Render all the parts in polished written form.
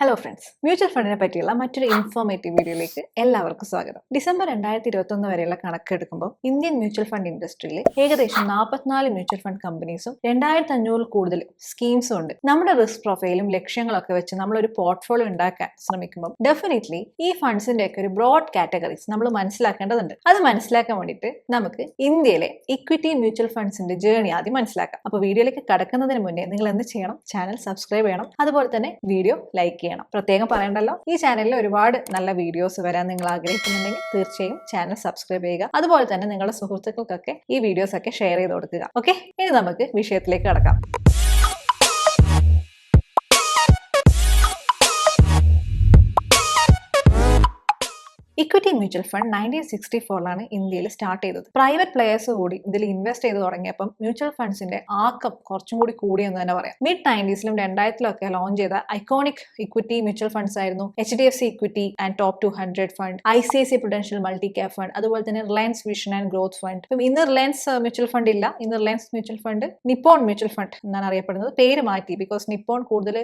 Hello friends, mutual ഫണ്ടിനെ പറ്റിയുള്ള മറ്റൊരു informative വീഡിയോയിലേക്ക് എല്ലാവർക്കും സ്വാഗതം. ഡിസംബർ 2021 വരെയുള്ള കണക്കെടുക്കുമ്പോൾ ഇന്ത്യൻ മ്യൂച്വൽ ഫണ്ട് ഇൻഡസ്ട്രിയിൽ ഏകദേശം 44 മ്യൂച്വൽ ഫണ്ട് കമ്പനീസും 2500 കൂടുതൽ സ്കീംസും ഉണ്ട്. നമ്മുടെ റിസ്ക് പ്രൊഫൈലും ലക്ഷ്യങ്ങളൊക്കെ വെച്ച് നമ്മളൊരു പോർട്ട്ഫോളിയോ ഉണ്ടാക്കാൻ ശ്രമിക്കുമ്പോൾ ഡെഫിനറ്റ്ലി ഈ ഫണ്ട്സിന്റെ ഒക്കെ ഒരു ബ്രോഡ് കാറ്റഗറീസ് നമ്മൾ മനസ്സിലാക്കേണ്ടതുണ്ട്. അത് മനസ്സിലാക്കാൻ വേണ്ടിയിട്ട് നമുക്ക് ഇന്ത്യയിലെ ഇക്വിറ്റി മ്യൂച്വൽ ഫണ്ട്സിന്റെ ജേർണി ആദ്യം മനസ്സിലാക്കാം. അപ്പോൾ വീഡിയോയിലേക്ക് കടക്കുന്നതിന് മുന്നേ നിങ്ങൾ എന്ത് ചെയ്യണം? ചാനൽ സബ്സ്ക്രൈബ് ചെയ്യണം, അതുപോലെ തന്നെ വീഡിയോ ലൈക്ക് ചെയ്യണം. പ്രത്യേകം പറയണ്ടല്ലോ, ഈ ചാനലിൽ ഒരുപാട് നല്ല വീഡിയോസ് വരാൻ നിങ്ങൾ ആഗ്രഹിക്കുന്നുണ്ടെങ്കിൽ തീർച്ചയായും ചാനൽ സബ്സ്ക്രൈബ് ചെയ്യുക. അതുപോലെ തന്നെ നിങ്ങളുടെ സുഹൃത്തുക്കൾക്കൊക്കെ ഈ വീഡിയോസ് ഒക്കെ ഷെയർ ചെയ്ത് കൊടുക്കുക. ഓക്കെ, ഇനി നമുക്ക് വിഷയത്തിലേക്ക് കടക്കാം. ഇക്വിറ്റി മ്യൂച്വൽ ഫണ്ട് 1964 ഇന്ത്യയിൽ സ്റ്റാർട്ട് ചെയ്തത്. പ്രൈവറ്റ് പ്ലെയേഴ്സ് കൂടി ഇതിൽ ഇൻവെസ്റ്റ് ചെയ്ത് തുടങ്ങിയപ്പം മ്യൂച്വൽ ഫണ്ട്സിന്റെ ആക്കം കുറച്ചും കൂടി കൂടിയെന്ന് തന്നെ പറയാം. മിഡ് 90s 2000 ലോഞ്ച് ചെയ്ത ഐക്കോണിക് ഇക്വിറ്റി മ്യൂച്വൽ ഫണ്ട്സ് ആയിരുന്നു HDFC equity and top 200 fund, ICICI Prudential multi cap fund, അതുപോലെ തന്നെ Reliance vision and growth fund. ഇപ്പം ഇന്ന് റിലയൻസ് മ്യൂച്വൽ ഫണ്ട് ഇല്ല. ഇന്ന് Reliance mutual fund Nippon mutual fund എന്നാണ് അറിയപ്പെടുന്നത്. പേര് മാറ്റി, ബിക്കോസ് നിപ്പോൺ കൂടുതൽ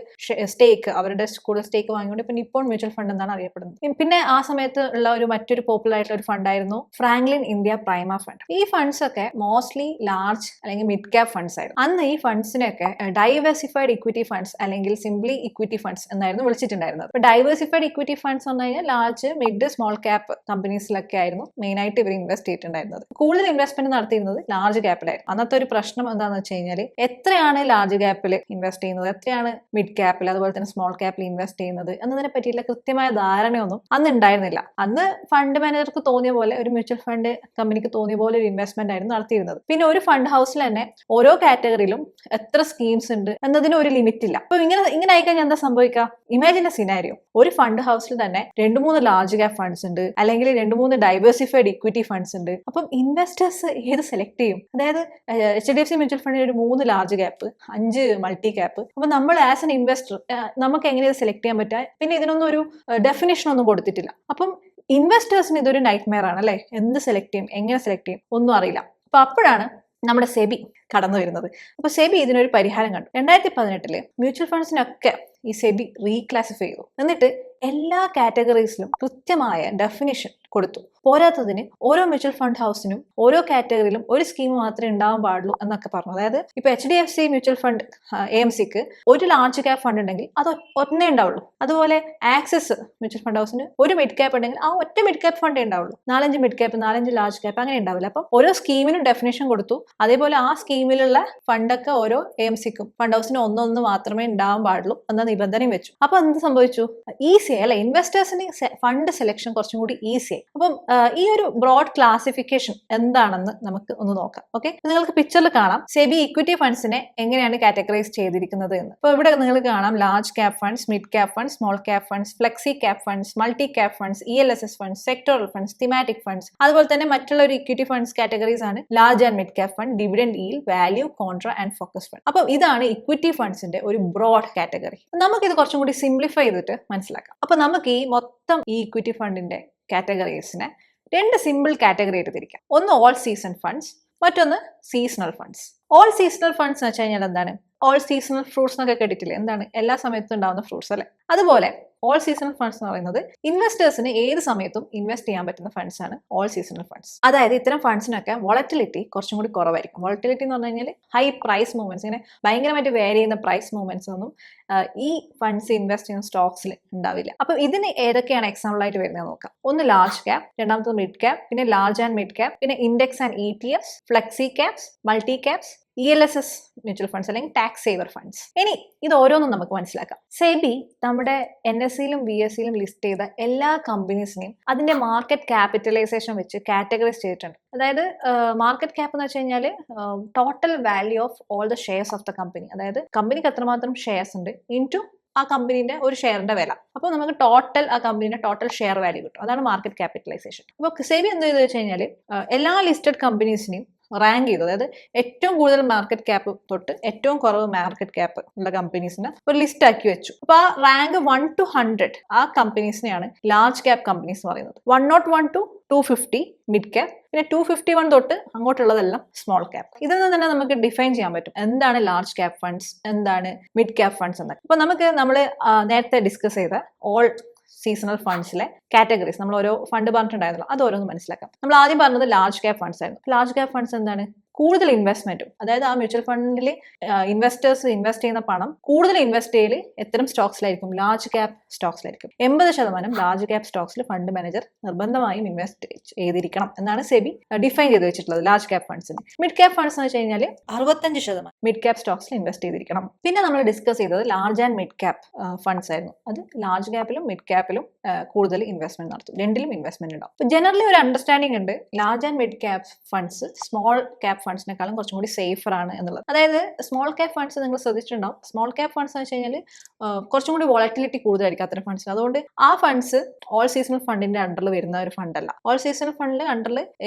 സ്റ്റേക്ക്, അവരുടെ കൂടുതൽ സ്റ്റേക്ക് വാങ്ങിക്കൊണ്ട് ഇപ്പൊ നിപ്പോൺ മ്യൂച്വൽ ഫണ്ട് എന്നാണ് അറിയപ്പെടുന്നത്. പിന്നെ ആ സമയത്ത് മറ്റൊരു പോപ്പുലർ ആയിട്ടുള്ള ഒരു ഫണ്ട് ആയിരുന്നു ഫ്രാങ്ക്ലിൻ ഇന്ത്യ പ്രൈമ ഫണ്ട്. ഈ ഫണ്ട്സ് ഒക്കെ മോസ്റ്റ്ലി ലാർജ് അല്ലെങ്കിൽ മിഡ് ക്യാപ് ഫണ്ട്സ് ആയിരുന്നു. അന്ന് ഈ ഫണ്ട്സിനൊക്കെ ഡൈവേഴ്സിഫൈഡ് ഇക്വിറ്റി ഫണ്ട്സ് അല്ലെങ്കിൽ സിംപ്ലി ഇക്വിറ്റി ഫണ്ട്സ് എന്നായിരുന്നു വിളിച്ചിട്ടുണ്ടായിരുന്നത്. ഇപ്പൊ ഡൈവേഴ്സിഫൈഡ് ഇക്വിറ്റി ഫണ്ട്സ് എന്ന് പറഞ്ഞാൽ ലാർജ്, മിഡ്, സ്മോൾ ക്യാപ് കമ്പനീസിലൊക്കെ ആയിരുന്നു മെയിൻ ആയിട്ട് ഇവർ ഇൻവെസ്റ്റ് ചെയ്തിട്ടുണ്ടായിരുന്നത്. കൂടുതൽ ഇൻവെസ്റ്റ്മെന്റ് നടത്തിയിരുന്നത് ലാർജ് ക്യാപ്പിലായിരുന്നു. അന്നത്തെ ഒരു പ്രശ്നം എന്താണെന്ന് വെച്ച് കഴിഞ്ഞാൽ എത്രയാണ് ലാർജ് ക്യാപ്പിൽ ഇൻവെസ്റ്റ് ചെയ്യുന്നത്, എത്രയാണ് മിഡ് ക്യാപ്പിൽ, അതുപോലെ തന്നെ സ്മോൾ ക്യാപ്പിൽ ഇൻവെസ്റ്റ് ചെയ്യുന്നത് എന്നതിനെ പറ്റിയുള്ള കൃത്യമായ ധാരണയൊന്നും അന്ന് ഉണ്ടായിരുന്നില്ല. അന്ന് ഫണ്ട് മാനേജർക്ക് തോന്നിയ പോലെ, ഒരു മ്യൂച്വൽ ഫണ്ട് കമ്പനിക്ക് തോന്നിയ പോലെ ഒരു ഇൻവെസ്റ്റ്മെന്റ് ആയിരുന്നു നടത്തിയിരുന്നത്. പിന്നെ ഒരു ഫണ്ട് ഹൗസിൽ തന്നെ ഓരോ കാറ്റഗറിയിലും എത്ര സ്കീംസ് ഉണ്ട് എന്നതിന് ഒരു ലിമിറ്റ് ഇല്ല. അപ്പൊ ഇങ്ങനെ ആയിക്കഴിഞ്ഞാൽ എന്താ സംഭവിക്കുക? ഇമാജിൻ എ സിനാരിയോ, ഒരു ഫണ്ട് ഹൗസിൽ തന്നെ 2-3 ലാർജ് ക്യാപ് ഫണ്ട്സ് ഉണ്ട്, അല്ലെങ്കിൽ 2-3 ഡൈവേഴ്സിഫൈഡ് ഇക്വിറ്റി ഫണ്ട്സ് ഉണ്ട്. അപ്പം ഇൻവെസ്റ്റേഴ്സ് ഏത് സെലക്ട് ചെയ്യും? അതായത് HDFC മ്യൂച്വൽ ഫണ്ടിന് ഒരു 3 ലാർജ് ക്യാപ്പ്, 5 മൾട്ടി ക്യാപ്പ്. അപ്പൊ നമ്മൾ ആസ് എൻ ഇൻവെസ്റ്റർ നമുക്ക് എങ്ങനെയാണ് സെലക്ട് ചെയ്യാൻ പറ്റുക? പിന്നെ ഇതിനൊന്നും ഒരു ഡെഫിനേഷൻ ഒന്നും കൊടുത്തിട്ടില്ല. അപ്പം ഇൻവെസ്റ്റേഴ്സിന് ഇതൊരു നൈറ്റ് മെയർ ആണ് അല്ലെ. എന്ത് സെലക്ട് ചെയ്യും, എങ്ങനെ സെലക്ട് ചെയ്യും, ഒന്നും അറിയില്ല. അപ്പൊ അപ്പോഴാണ് നമ്മുടെ സെബി കടന്നു വരുന്നത്. അപ്പൊ സെബി ഇതിനൊരു പരിഹാരം കണ്ടു. 2018 മ്യൂച്വൽ ഫണ്ട്സിനൊക്കെ ഈ സെബി റീക്ലാസിഫൈ ചെയ്തു. എന്നിട്ട് എല്ലാ കാറ്റഗറീസിലും കൃത്യമായ ഡെഫിനിഷൻ കൊടുത്തു. പോരാത്തതിന് ഓരോ മ്യൂച്വൽ ഫണ്ട് ഹൗസിനും ഓരോ കാറ്റഗറിയിലും ഒരു സ്കീം മാത്രമേ ഉണ്ടാവാൻ പാടുള്ളൂ എന്നൊക്കെ പറഞ്ഞു. അതായത് ഇപ്പൊ HDFC മ്യൂച്വൽ ഫണ്ട് AMCക്ക് ഒരു ലാർജ് ക്യാപ് ഫണ്ട് ഉണ്ടെങ്കിൽ അത് ഒന്നേ ഉണ്ടാവുള്ളൂ. അതുപോലെ ആക്സിസ് മ്യൂച്വൽ ഫണ്ട് ഹൗസിന് ഒരു മിഡ് ക്യാപ് ഉണ്ടെങ്കിൽ ആ ഒറ്റ മിഡ് ക്യാപ് ഫണ്ടേ ഉണ്ടാവുള്ളൂ. 4-5 മിഡ് ക്യാപ്, 4-5 ലാർജ് ക്യാപ് അങ്ങനെ ഉണ്ടാവില്ല. അപ്പം ഓരോ സ്കീമിനും ഡെഫിനേഷൻ കൊടുത്തു. അതേപോലെ ആ സ്കീമിലുള്ള ഫണ്ടൊക്കെ ഓരോ AMCക്കും ഫണ്ട് ഹൗസിനും ഒന്നൊന്ന് മാത്രമേ ഉണ്ടാവാൻ പാടുള്ളൂ എന്ന നിബന്ധനയും വെച്ചു. അപ്പൊ എന്ത് സംഭവിച്ചു? ഈസി അല്ലെ, ഇൻവെസ്റ്റേഴ്സിന് ഫണ്ട് സെലക്ഷൻ കുറച്ചും കൂടി ഈസി. അപ്പം ഈ ഒരു ബ്രോഡ് ക്ലാസിഫിക്കേഷൻ എന്താണെന്ന് നമുക്ക് ഒന്ന് നോക്കാം. ഓക്കെ, നിങ്ങൾക്ക് പിക്ചറിൽ കാണാം സെബി ഇക്വിറ്റി ഫണ്ട്സിനെ എങ്ങനെയാണ് കാറ്റഗറൈസ് ചെയ്തിരിക്കുന്നത് എന്ന്. അപ്പോൾ ഇവിടെ നിങ്ങൾക്ക് കാണാം large cap funds, mid cap funds, small cap funds, flexi cap funds, multi cap funds, ELSS funds, sectoral funds, thematic funds. അതുപോലെ തന്നെ മറ്റുള്ള ഒരു ഇക്വിറ്റി ഫണ്ട്സ് കാറ്റഗറീസ് ആണ് large and mid cap fund, dividend yield, value, contra and focus fund. അപ്പം ഇതാണ് equity ഫണ്ട്സിന്റെ ഒരു broad category. നമുക്കിത് കുറച്ചും കൂടി സിംപ്ലിഫൈ ചെയ്തിട്ട് മനസ്സിലാക്കാം. അപ്പൊ നമുക്ക് ഈ മൊത്തം ഈ ഇക്വിറ്റി ഫണ്ടിന്റെ കാറ്റഗറീസിനെ 2 സിമ്പിൾ കാറ്റഗറി ആയിട്ട് തിരിക്കാം. ഒന്ന് ഓൾ സീസൺ ഫണ്ട്സ്, മറ്റൊന്ന് seasonal funds. All seasonal funds എന്ന് വെച്ച് കഴിഞ്ഞാൽ എന്താണ്? ഓൾ സീസണൽ ഫ്രൂട്ട്സ് എന്നൊക്കെ കേട്ടിട്ടില്ലേ? എന്താണ്? എല്ലാ സമയത്തും ഉണ്ടാവുന്ന ഫ്രൂട്ട്സ് അല്ലെ. അതുപോലെ ഓൾ സീസണൽ ഫണ്ട്സ് എന്ന് പറയുന്നത് ഇൻവെസ്റ്റേഴ്സിന് ഏത് സമയത്തും ഇൻവെസ്റ്റ് ചെയ്യാൻ പറ്റുന്ന ഫണ്ട്സ് ആണ് ഓൾ സീസണൽ ഫണ്ട്സ്. അതായത് ഇത്തരം ഫണ്ട്സിനൊക്കെ വോളറ്റിലിറ്റി കുറച്ചും കൂടി കുറവായിരിക്കും. വോളറ്റിലിറ്റി എന്ന് പറഞ്ഞു കഴിഞ്ഞാൽ ഹൈ പ്രൈസ് മൂവ്മെന്റ്സ്, ഇങ്ങനെ ഭയങ്കരമായിട്ട് വേരി ചെയ്യുന്ന പ്രൈസ് മൂവ്മെന്റ്സ് ഒന്നും ഈ ഫണ്ട്സ് ഇൻവെസ്റ്റ് ചെയ്യുന്ന സ്റ്റോക്സിൽ ഉണ്ടാവില്ല. അപ്പം ഇതിന് ഏതൊക്കെയാണ് എക്സാമ്പിൾ ആയിട്ട് വരുന്നത് നോക്കാം. ഒന്ന് ലാർജ് ക്യാപ്, രണ്ടാമത്തത് മിഡ് ക്യാപ്, പിന്നെ ലാർജ് ആൻഡ് മിഡ് ക്യാപ്, പിന്നെ index and ETFs, flexi caps, multi caps, ELSS mutual funds അല്ലെങ്കിൽ ടാക്സ് സേവർ ഫണ്ട്സ്. ഇനി ഇത് ഓരോന്നും നമുക്ക് മനസ്സിലാക്കാം. സെബി നമ്മുടെ NSEയിലും BSEയിലും ലിസ്റ്റ് ചെയ്ത എല്ലാ കമ്പനീസിനെയും അതിന്റെ മാർക്കറ്റ് ക്യാപിറ്റലൈസേഷൻ വെച്ച് കാറ്റഗറൈസ് ചെയ്തിട്ടുണ്ട്. അതായത് മാർക്കറ്റ് ക്യാപ്പ് എന്ന് വെച്ച് കഴിഞ്ഞാൽ total value of all the shares of the company. അതായത് കമ്പനിക്ക് എത്രമാത്രം ഷെയർസ് ഉണ്ട് ഇൻടു ആ കമ്പനീന്റെ ഒരു ഷെയറിന്റെ വില. അപ്പോൾ നമുക്ക് ടോട്ടൽ ആ കമ്പനീന്റെ ടോട്ടൽ ഷെയർ വാല്യൂ കിട്ടും. അതാണ് മാർക്കറ്റ് ക്യാപിറ്റലൈസേഷൻ. അപ്പോൾ സെബി എന്ത് ചെയ്തു വെച്ച് കഴിഞ്ഞാൽ എല്ലാ ലിസ്റ്റഡ് കമ്പനീസിനെയും റാങ്ക് ചെയ്തു. അതായത് ഏറ്റവും കൂടുതൽ മാർക്കറ്റ് ക്യാപ്പ് തൊട്ട് ഏറ്റവും കുറവ് മാർക്കറ്റ് ക്യാപ്പ് ഉള്ള കമ്പനീസിനെ ഒരു ലിസ്റ്റ് ആക്കി വെച്ചു. അപ്പൊ ആ റാങ്ക് 1 to 100 ആ കമ്പനീസിനെയാണ് ലാർജ് ക്യാപ് കമ്പനീസ് പറയുന്നത്. 101 to 250 മിഡ് ക്യാപ്, പിന്നെ 251 തൊട്ട് അങ്ങോട്ടുള്ളതെല്ലാം സ്മോൾ ക്യാപ്പ്. ഇതിൽ നിന്ന് തന്നെ നമുക്ക് ഡിഫൈൻ ചെയ്യാൻ പറ്റും എന്താണ് ലാർജ് ക്യാപ് ഫണ്ട്സ്, എന്താണ് മിഡ് ക്യാപ് ഫണ്ട്സ് എന്നൊക്കെ. അപ്പോൾ നമുക്ക് നമ്മൾ നേരത്തെ ഡിസ്കസ് ചെയ്ത ഓൾ സീസണൽ ഫണ്ട്സിലെ കാറ്റഗറീസ് നമ്മൾ ഓരോ ഫണ്ട് പറഞ്ഞിട്ടുണ്ടായിരുന്നല്ലോ, അത് ഓരോന്ന് മനസ്സിലാക്കാം. നമ്മൾ ആദ്യം പറഞ്ഞത് ലാർജ് ക്യാപ് ഫണ്ട്സ് ആയിരുന്നു. ലാർജ് ക്യാപ് ഫണ്ട്സ് എന്താണ്? കൂടുതൽ ഇൻവെസ്റ്റ്മെന്റും, അതായത് ആ മ്യൂച്വൽ ഫണ്ടിൽ ഇൻവെസ്റ്റേഴ്സ് ഇൻവെസ്റ്റ് ചെയ്യുന്ന പണം കൂടുതൽ ഇൻവെസ്റ്റ് ചെയ്യൽ എത്തരം സ്റ്റോക്സിലായിരിക്കും? ലാർജ് ക്യാപ് സ്റ്റോക്സിലായിരിക്കും. 80% ലാർജ് ക്യാപ് സ്റ്റോക്സിൽ ഫണ്ട് മാനേജർ നിർബന്ധമായും ഇൻവെസ്റ്റ് ചെയ്തിരിക്കണം എന്നാണ് സെബി ഡിഫൈൻ ചെയ്ത് വെച്ചിട്ടുള്ളത് ലാർജ് ക്യാപ് ഫണ്ട്സിന്. മിഡ് ക്യാപ് ഫണ്ട്സ് എന്ന് വെച്ച് കഴിഞ്ഞാൽ 65% മിഡ് ക്യാപ് സ്റ്റോക്സിൽ ഇൻവെസ്റ്റ് ചെയ്തിരിക്കണം. പിന്നെ നമ്മൾ ഡിസ്കസ് ചെയ്തത് large and mid cap funds ആയിരുന്നു. അത് ലാർജ് ക്യാപ്പിലും മിഡ് ക്യാപ്പിലും കൂടുതൽ ഇൻവെസ്റ്റ്മെന്റ് നടത്തും, രണ്ടിലും ഇൻവെസ്റ്റ്മെന്റ് ഉണ്ടാവും. അപ്പോൾ ജനറലി ഒരു അണ്ടർസ്റ്റാൻഡിംഗ് ഉണ്ട് large and mid cap funds small cap ഫണ്ട്സിനെക്കാളും കുറച്ചും കൂടി സേഫർ ആണ് എന്നുള്ളത്. അതായത് സ്മോൾ ക്യാപ് ഫണ്ട്സ് നിങ്ങൾ ശ്രദ്ധിച്ചിട്ടുണ്ടാവും, സ്മോൾ ക്യാപ് ഫണ്ട്സ് എന്ന് വെച്ച് കഴിഞ്ഞാൽ കുറച്ചും കൂടി വോളറ്റിലിറ്റി കൂടുതലായിരിക്കും അത്തരം ഫണ്ട്സിന്. അതുകൊണ്ട് ആ ഫണ്ട്സ് ഓൾ സീസണൽ ഫണ്ടിന്റെ അണ്ടറിൽ വരുന്ന ഒരു ഫണ്ടല്ല. ഓൾ സീസണൽ ഫണ്ടിൽ അണ്ടറിൽ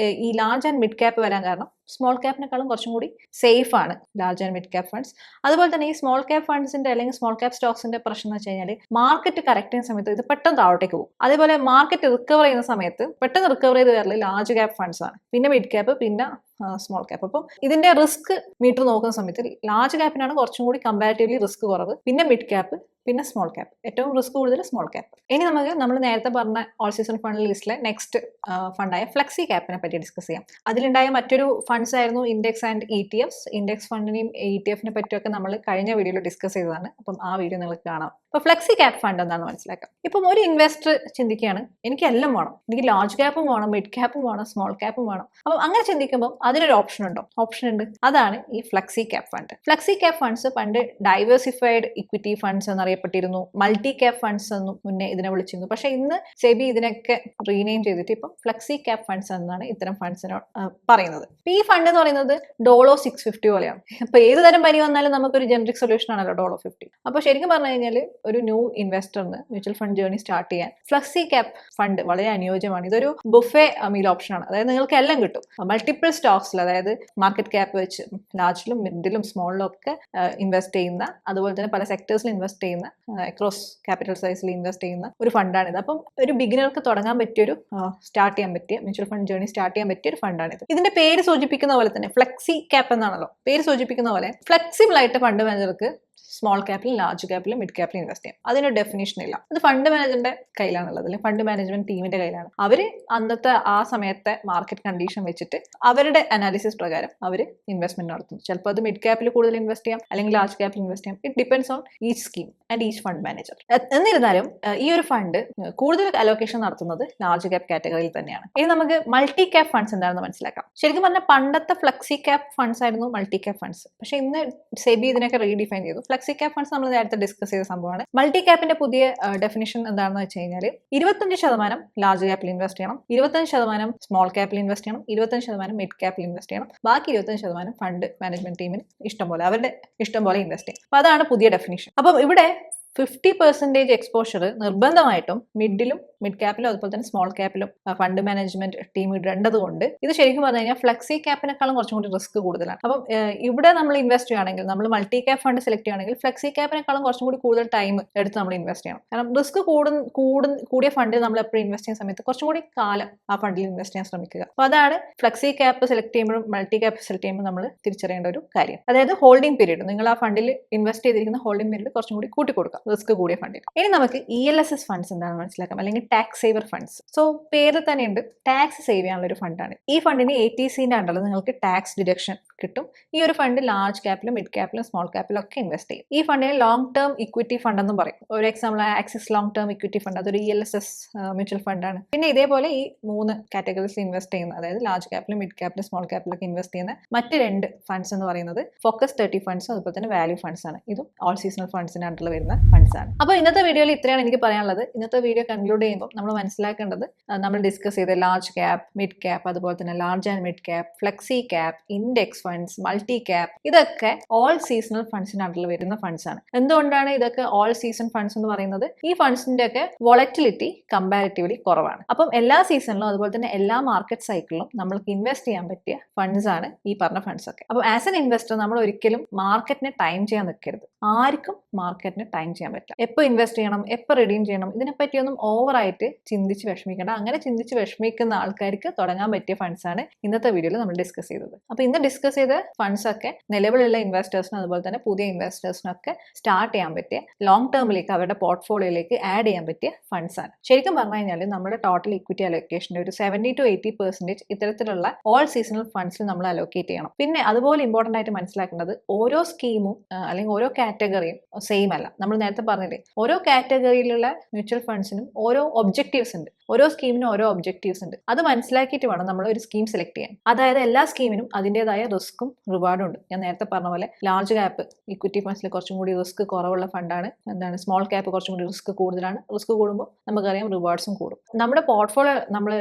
ഈ ലാർജ് ആൻഡ് മിഡ് ക്യാപ് വരാൻ കാരണം സ്മോൾ ക്യാപ്പിനെക്കാളും കുറച്ചും കൂടി സേഫ് ആണ് large and mid cap funds. അതുപോലെ തന്നെ ഈ സ്മോൾ ക്യാപ് ഫണ്ട്സിന്റെ അല്ലെങ്കിൽ സ്മോൾ ക്യാപ് സ്റ്റോക്സിന്റെ പ്രശ്നം എന്ന് വെച്ച് കഴിഞ്ഞാൽ മാർക്കറ്റ് കറക്റ്റ് ചെയ്യുന്ന സമയത്ത് ഇത് പെട്ടെന്ന് താഴോട്ടേക്ക് പോകും. അതേപോലെ മാർക്കറ്റ് റിക്കവർ ചെയ്യുന്ന സമയത്ത് പെട്ടെന്ന് റിക്കവർ ചെയ്ത് വരല് ലാർജ് ക്യാപ് ഫണ്ട്സ് ആണ്, പിന്നെ മിഡ് ക്യാപ്, പിന്നെ സ്മോൾ ക്യാപ്. അപ്പം ഇതിന്റെ റിസ്ക് മീറ്റർ നോക്കുന്ന സമയത്ത് ലാർജ് ക്യാപ്പിനാണ് കുറച്ചും കൂടി കമ്പാരിറ്റീവ്ലി റിസ്ക് കുറവ്, പിന്നെ മിഡ് ക്യാപ്, പിന്നെ സ്മോൾ ക്യാപ്. ഏറ്റവും റിസ്ക് കൂടുതൽ സ്മോൾ ക്യാപ്. ഇനി നമ്മൾ നേരത്തെ പറഞ്ഞ ഓൾ സീസൺ ഫണ്ട് ലിസ്റ്റിലെ നെക്സ്റ്റ് ഫണ്ടായ ഫ്ലെക്സി ക്യാപ്പിനെ പറ്റി ഡിസ്കസ് ചെയ്യാം. അതിലുണ്ടായ മറ്റൊരു ഫണ്ട്സ് ആയിരുന്നു ഇൻഡെക്സ് ആൻഡ് ETF. ഇൻഡെക്സ് ഫണ്ടിനെയും ETF-നെ പറ്റിയൊക്കെ നമ്മൾ കഴിഞ്ഞ വീഡിയോയിൽ ഡിസ്കസ് ചെയ്തതാണ്. അപ്പം ആ വീഡിയോ നിങ്ങൾക്ക് കാണാം. അപ്പോൾ ഫ്ലെക്സി ക്യാപ് ഫണ്ട് എന്താണെന്ന് മനസ്സിലാക്കാം. ഇപ്പം ഒരു ഇൻവെസ്റ്റർ ചിന്തിക്കുകയാണ് എനിക്ക് എല്ലാം വേണം, എനിക്ക് ലാർജ് ക്യാപ്പും വേണം, മിഡ് ക്യാപ്പും വേണം, സ്മോൾ ക്യാപ്പും വേണം. അപ്പം അങ്ങനെ ചിന്തിക്കുമ്പോൾ അതിനൊരു ഓപ്ഷൻ ഉണ്ടോ? ഓപ്ഷൻ ഉണ്ട്. അതാണ് ഈ flexi cap fund. Flexi cap funds പണ്ട് ഡൈവേഴ്സിഫൈഡ് ഇക്വിറ്റി ഫണ്ട്സ് എന്നറിയപ്പെട്ടിരുന്നു, മൾട്ടി ക്യാപ് ഫണ്ട്സ് എന്നും മുന്നേ ഇതിനെ വിളിച്ചിരുന്നു. പക്ഷേ ഇന്ന് സെബി ഇതിനൊക്കെ റീനെയിം ചെയ്തിട്ട് ഇപ്പം ഫ്ലെക്സി ക്യാപ് ഫണ്ട്സ് എന്നാണ് ഇത്തരം ഫണ്ട്സിനോട് പറയുന്നത്. ഈ ഫണ്ട് എന്ന് പറയുന്നത് ഡോളോ 650 പോലെയാണ്. ഇപ്പൊ ഏത് തരം പനി വന്നാലും നമുക്കൊരു ജനറിക് സൊല്യൂഷൻ ആണല്ലോ ഡോളോ 50. അപ്പോൾ ശരിക്കും പറഞ്ഞു കഴിഞ്ഞാൽ ഒരു ന്യൂ ഇൻവെസ്റ്ററിന് മ്യൂച്വൽ ഫണ്ട് ജേർണി സ്റ്റാർട്ട് ചെയ്യാൻ ഫ്ലെക്സി ക്യാപ് ഫണ്ട് വളരെ അനുയോജ്യമാണ്. ഇതൊരു ബുഫേ മീൽ ഓപ്ഷൻ ആണ്. അതായത് നിങ്ങൾക്ക് എല്ലാം കിട്ടും. മൾട്ടിപ്പിൾ സ്റ്റോക്സിൽ, അതായത് മാർക്കറ്റ് ക്യാപ്പ് വെച്ച് ലാർജിലും മിഡിലും സ്മോളിലും ഒക്കെ ഇൻവെസ്റ്റ് ചെയ്യുന്ന, അതുപോലെ തന്നെ പല സെക്ടേഴ്സിൽ ഇൻവെസ്റ്റ് ചെയ്യുന്ന, അക്രോസ് ക്യാപിറ്റൽ സൈസിൽ ഇൻവെസ്റ്റ് ചെയ്യുന്ന ഒരു ഫണ്ടാണിത്. അപ്പം ഒരു ബിഗിനർക്ക് തുടങ്ങാൻ പറ്റിയൊരു സ്റ്റാർട്ട് ചെയ്യാൻ പറ്റിയ മ്യൂച്വൽ ഫണ്ട് ജേർണി സ്റ്റാർട്ട് ചെയ്യാൻ പറ്റിയ ഒരു ഫണ്ടാണിത്. ഇതിന്റെ പേര് സൂചിപ്പിക്കുന്ന പോലെ തന്നെ ഫ്ലെക്സി ക്യാപ്പ് എന്നാണല്ലോ പേര് സൂചിപ്പിക്കുന്ന പോലെ ഫ്ലെക്സിബിൾ ആയിട്ട് ഫണ്ട് മാനേജർക്ക് സ്മോൾ ക്യാപ്പിലും ലാർജ് ക്യാപ്പിലും മിഡ് ക്യാപ്പിലും ഇൻവെസ്റ്റ് ചെയ്യാം. അതിനൊരു ഡെഫിനേഷൻ ഇല്ല. അത് ഫണ്ട് മാനേജറിന്റെ കയ്യിലാണുള്ളത്, അല്ലെങ്കിൽ ഫണ്ട് മാനേജ്മെന്റ് ടീമിന്റെ കയ്യിലാണ്. അവർ അന്നത്തെ ആ സമയത്തെ മാർക്കറ്റ് കണ്ടീഷൻ വെച്ചിട്ട് അവരുടെ അനാലിസിസ് പ്രകാരം അവർ ഇൻവെസ്റ്റ്മെന്റ് നടത്തുന്നു. ചിലപ്പോൾ അത് മിഡ് ക്യാപ്പിൽ കൂടുതൽ ഇൻവെസ്റ്റ് ചെയ്യാം, അല്ലെങ്കിൽ ലാർജ് ക്യാപ്പിൽ ഇൻവെസ്റ്റ് ചെയ്യാം. It depends on each scheme and each fund manager. എന്നിരുന്നാലും ഈ ഒരു ഫണ്ട് കൂടുതൽ അലോക്കേഷൻ നടത്തുന്നത് ലാർജ് ക്യാപ്പ് കാറ്റഗറിയിൽ തന്നെയാണ്. ഇനി നമുക്ക് മൾട്ടി ക്യാപ്പ് ഫണ്ട്സ് എന്താണെന്ന് മനസ്സിലാക്കാം. ശരിക്കും പറഞ്ഞാൽ പണ്ടത്തെ ഫ്ലെക്സി ക്യാപ്പ് ഫണ്ട്സ് ആയിരുന്നു മൾട്ടി ക്യാപ്പ് ഫണ്ട്സ്. പക്ഷേ ഇന്ന് സെബി ഇതിനൊക്കെ റീഡിഫൈൻ ചെയ്തു. ഫ്ലെക്സി ക്യാപ്പ് ഫണ്ട്സ് നമ്മൾ നേരത്തെ ഡിസ്കസ് ചെയ്ത സംഭവമാണ്. മൾട്ടി ക്യാപ്പിന്റെ പുതിയ ഡെഫിനിഷൻ എന്താണെന്ന് വെച്ച് കഴിഞ്ഞാൽ 25% ലാർജ് ക്യാപ്പിൽ ഇൻവെസ്റ്റ് ചെയ്യണം, 25% സ്മോൾ ക്യാപ്പിൽ ഇൻവെസ്റ്റ് ചെയ്യണം, 25% മിഡ് ക്യാപ്പിൽ ഇൻവെസ്റ്റ് ചെയ്യണം, ബാക്കി 25% ഫണ്ട് മാനേജ്മെന്റ് ടീമിന് ഇഷ്ടംപോലെ അവരുടെ ഇഷ്ടംപോലെ ഇൻവെസ്റ്റ് ചെയ്യും. അപ്പോൾ അതാണ് പുതിയ ഡെഫിനിഷൻ. അപ്പം ഇവിടെ 50% എക്സ്പോഷർ നിർബന്ധമായിട്ടും മിഡിലും, മിഡ് ക്യാപ്പിലും അതുപോലെ തന്നെ സ്മോൾ ക്യാപ്പിലും ഫണ്ട് മാനേജ്മെന്റ് ടീം ഇടേണ്ടത് കൊണ്ട് ഇത് ശരിക്കും പറഞ്ഞു കഴിഞ്ഞാൽ ഫ്ലെക്സി ക്യാപ്പിനെക്കാളും കുറച്ചും കൂടി റിസ്ക് കൂടുതലാണ്. അപ്പം ഇവിടെ നമ്മൾ ഇൻവെസ്റ്റ് ചെയ്യുകയാണെങ്കിൽ, നമ്മൾ മൾട്ടി ക്യാപ്പ് ഫണ്ട് സെലക്ട് ചെയ്യുകയാണെങ്കിൽ ഫ്ലെക്സി ക്യാപ്പിനെക്കാളും കുറച്ചും കൂടി കൂടുതൽ ടൈം എടുത്ത് നമ്മൾ ഇൻവെസ്റ്റ് ചെയ്യണം. കാരണം റിസ്ക് കൂടിയ ഫണ്ടിൽ നമ്മൾ എപ്പോഴും ഇൻവെസ്റ്റ് ചെയ്യുന്ന സമയത്ത് കുറച്ചും കൂടി കാലം ആ ഫണ്ടിൽ ഇൻവെസ്റ്റ് ചെയ്യാൻ ശ്രമിക്കുക. അപ്പോൾ അതാണ് ഫ്ലെക്സി ക്യാപ്പ് സെലക്ട് ചെയ്യുമ്പോഴും മൾട്ടി ക്യാപ്പ് സെലക്ട് ചെയ്യുമ്പോൾ നമ്മൾ തിരിച്ചറിയേണ്ട ഒരു കാര്യം. അതായത് ഹോൾഡിംഗ് പീരീഡ്, നിങ്ങൾ ആ ഫണ്ടിൽ ഇൻവെസ്റ്റ് ചെയ്തിരിക്കുന്ന ഹോൾഡിംഗ് പീരീഡ് കുറച്ചും കൂടി കൂട്ടി കൊടുക്കാം റിസ്ക് കൂടിയ ഫണ്ടിന്. ഇനി നമുക്ക് ELSS ഫണ്ട്സ് എന്താണെന്ന് മനസ്സിലാക്കാം, അല്ലെങ്കിൽ ടാക്സ് സേവർ ഫണ്ട്സ്. സോ പേര് തന്നെയുണ്ട്, ടാക്സ് സേവ് ചെയ്യാനുള്ള ഒരു ഫണ്ടാണ്. ഈ ഫണ്ടിന് ATCന്റെ അണ്ടറിൽ നിങ്ങൾക്ക് ടാക്സ് ഡിഡക്ഷൻ കിട്ടും. ഈ ഒരു ഫണ്ട് ലാർജ് ക്യാപ്പിലും മിഡ് ക്യാപ്പിലും സ്മോൾ ക്യാപ്പിലും ഒക്കെ ഇൻവെസ്റ്റ് ചെയ്യും. ഈ ഫണ്ടിന് ലോങ് ടേം ഇക്വിറ്റി ഫണ്ട് എന്നും പറയും. ഒരു example axis long term equity fund, അതൊരു ELSS മ്യൂച്വൽ ഫണ്ടാണ്. പിന്നെ ഇതേപോലെ ഈ 3 കാറ്റഗറീസിൽ ഇൻവെസ്റ്റ് ചെയ്യുന്ന, അതായത് ലാർജ് ക്യാപ്പിലും മിഡ് ക്യാപ്പിലും സ്മോൾ ക്യാപ്പിലൊക്കെ ഇൻവെസ്റ്റ് ചെയ്യുന്ന മറ്റ് 2 ഫണ്ട്സ് എന്ന് പറയുന്നത് ഫോക്കസ് 30 ഫണ്ട്സും അതുപോലെ തന്നെ വാല്യൂ ഫണ്ട്സ് ആണ്. ഇതും ഓൾ സീസണൽ ഫണ്ട്സിന്റെ അണ്ടറിൽ വരുന്ന ഫണ്ട്സ് ആണ്. അപ്പോൾ ഇന്നത്തെ വീഡിയോയിൽ ഇത്രയാണ് എനിക്ക് പറയാനുള്ളത്. ഇന്നത്തെ വീഡിയോ കൺക്ലൂഡ് ചെയ്യുമ്പോൾ നമ്മൾ മനസ്സിലാക്കേണ്ടത്, നമ്മൾ ഡിസ്കസ് ചെയ്ത ലാർജ് ക്യാപ്പ്, മിഡ് ക്യാപ്പ്, അതുപോലെ തന്നെ large and mid cap, flexi cap, index funds, multi cap, ഇതൊക്കെ ഓൾ സീസണൽ ഫണ്ട്സിന് അണ്ടറിൽ വരുന്ന ഫണ്ട്സ് ആണ്. എന്തുകൊണ്ടാണ് ഇതൊക്കെ ഓൾ സീസൺ ഫണ്ട്സ് എന്ന് പറയുന്നത്? ഈ ഫണ്ട്സിന്റെ ഒക്കെ വോളറ്റിലിറ്റി കമ്പാരിറ്റീവ്ലി കുറവാണ്. അപ്പം എല്ലാ സീസണിലും അതുപോലെ തന്നെ എല്ലാ മാർക്കറ്റ് സൈക്കിളിലും നമ്മൾക്ക് ഇൻവെസ്റ്റ് ചെയ്യാൻ പറ്റിയ ഫണ്ട്സ് ആണ് ഈ പറഞ്ഞ ഫണ്ട്സ് ഒക്കെ. അപ്പോൾ ആസ് എൻ ഇൻവെസ്റ്റർ നമ്മൾ ഒരിക്കലും മാർക്കറ്റിനെ ടൈം ചെയ്യാൻ നിൽക്കരുത്. ആർക്കും മാർക്കറ്റിന് ടൈം ചെയ്യാൻ പറ്റില്ല. എപ്പോൾ ഇൻവെസ്റ്റ് ചെയ്യണം, എപ്പോൾ റിഡീം ചെയ്യണം, ഇതിനെപ്പറ്റിയൊന്നും ഓവറായിട്ട് ചിന്തിച്ച് വിഷമിക്കേണ്ട. അങ്ങനെ ചിന്തിച്ച് വിഷമിക്കുന്ന ആൾക്കാർക്ക് തുടങ്ങാൻ പറ്റിയ ഫണ്ട്സ് ആണ് ഇന്നത്തെ വീഡിയോയിൽ നമ്മൾ ഡിസ്കസ് ചെയ്തത്. അപ്പോൾ ഇന്ന് ഡിസ്കസ് ചെയ്ത ഫണ്ട്സ് ഒക്കെ നിലവിലുള്ള ഇൻവെസ്റ്റേഴ്സിനും അതുപോലെ തന്നെ പുതിയ ഇൻവെസ്റ്റേഴ്സിനൊക്കെ സ്റ്റാർട്ട് ചെയ്യാൻ പറ്റിയ ലോങ് ടേമിലേക്ക് അവരുടെ പോർട്ട്ഫോളിയോയിലേക്ക് ആഡ് ചെയ്യാൻ പറ്റിയ ഫണ്ട്സ് ആണ്. ശരിക്കും പറഞ്ഞു കഴിഞ്ഞാൽ നമ്മുടെ ടോട്ടൽ ഇക്വിറ്റി അലോക്കേഷൻ്റെ ഒരു 70 to 80% ഇത്തരത്തിലുള്ള ഓൾ സീസണൽ ഫണ്ട്സിൽ നമ്മൾ അലോക്കേറ്റ് ചെയ്യണം. പിന്നെ അതുപോലെ ഇമ്പോർട്ടൻ്റ് ആയിട്ട് മനസ്സിലാക്കേണ്ടത് ഓരോ സ്കീമും അല്ലെങ്കിൽ ഓരോ കാറ്റഗറിയും സെയിം അല്ല. നമ്മൾ നേരത്തെ പറഞ്ഞില്ലേ, ഓരോ കാറ്റഗറിയിലുള്ള മ്യൂച്വൽ ഫണ്ട്സിനും ഓരോ ഒബ്ജക്റ്റീവ്സ് ഉണ്ട്, ഓരോ സ്കീമിനും ഓരോ ഒബ്ജക്റ്റീവ്സ് ഉണ്ട്. അത് മനസ്സിലാക്കിയിട്ട് വേണം നമ്മൾ ഒരു സ്കീം സെലക്ട് ചെയ്യാൻ. അതായത് എല്ലാ സ്കീമിനും അതിൻ്റെതായ റിസ്ക്കും റിവാർഡും ഉണ്ട്. ഞാൻ നേരത്തെ പറഞ്ഞ പോലെ ലാർജ് ക്യാപ്പ് ഇക്വിറ്റി ഫണ്ട്സിൽ കുറച്ചും കൂടി റിസ്ക് കുറവുള്ള ഫണ്ടാണ്. സ്മോൾ ക്യാപ്പ് കുറച്ചും കൂടി റിസ്ക് കൂടുതലാണ്. റിസ്ക് കൂടുമ്പോൾ നമുക്കറിയാം റിവാർഡ്സും കൂടും. നമ്മുടെ പോർട്ട്ഫോളിയോ നമ്മൾ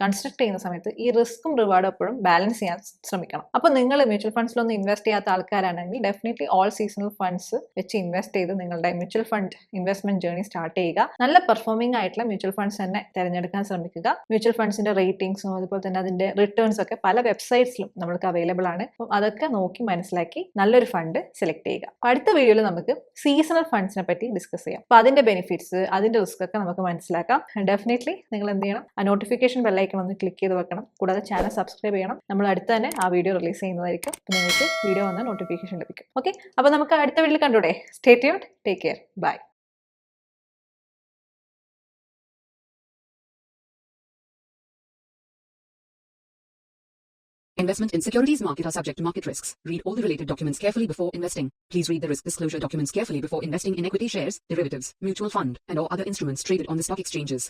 കൺസ്ട്രക്ട് ചെയ്യുന്ന സമയത്ത് ഈ റിസ്ക്കും റിവാർഡും എപ്പോഴും ബാലൻസ് ചെയ്യാൻ ശ്രമിക്കണം. അപ്പോൾ നിങ്ങൾ മ്യൂച്വൽ ഫണ്ട്സിലൊന്നും ഇൻവെസ്റ്റ് ചെയ്യാത്ത ആൾക്കാരാണെങ്കിൽ ഡെഫിനറ്റ്ലി ഓൾ സീസണൽ ഫണ്ട്സ് വെച്ച് ഇൻവെസ്റ്റ് ചെയ്ത് നിങ്ങളുടെ mutual fund investment journey start ചെയ്യുക. നല്ല പെർഫോമിംഗ് ആയിട്ടുള്ള മ്യൂച്വൽ ഫണ്ട്സ് തന്നെ തിരഞ്ഞെടുക്കാൻ ശ്രമിക്കുക. മ്യൂച്വൽ ഫണ്ട്സിന്റെ റേറ്റിംഗ്സും അതുപോലെ തന്നെ അതിന്റെ റിട്ടേൺസ് ഒക്കെ പല വെബ്സൈറ്റ്സിലും നമുക്ക് അവൈലബിൾ ആണ്. അപ്പം അതൊക്കെ നോക്കി മനസ്സിലാക്കി നല്ലൊരു ഫണ്ട് സെലക്ട് ചെയ്യുക. അടുത്ത വീഡിയോയിൽ നമുക്ക് സീസണൽ ഫണ്ട്സിനെ പറ്റി ഡിസ്കസ് ചെയ്യാം. അപ്പോൾ അതിന്റെ ബെനിഫിറ്റ്സ്, അതിന്റെ റിസ്ക് ഒക്കെ നമുക്ക് മനസ്സിലാക്കാം. ഡെഫിനറ്റ്ലി നിങ്ങൾ എന്ത് ചെയ്യണം, ആ നോട്ടിഫിക്കേഷൻ ബെല്ലൈക്കൺ ഒന്ന് ക്ലിക്ക് ചെയ്ത് വെക്കണം. കൂടാതെ ചാനൽ സബ്സ്ക്രൈബ് ചെയ്യണം. നമ്മൾ അടുത്ത് തന്നെ ആ വീഡിയോ റിലീസ് ചെയ്യുന്നതായിരിക്കും. നിങ്ങൾക്ക് വീഡിയോ വന്ന നോട്ടിഫിക്കേഷൻ ലഭിക്കും. ഓക്കെ, അപ്പോൾ നമുക്ക് അടുത്ത വീഡിയോയിൽ കണ്ടൂടെ. Stay tuned, take care, bye. Investment in securities market are subject to market risks. Read all the related documents carefully before investing. Please read the risk disclosure documents carefully before investing in equity shares, derivatives, mutual fund, and or other instruments traded on the stock exchanges.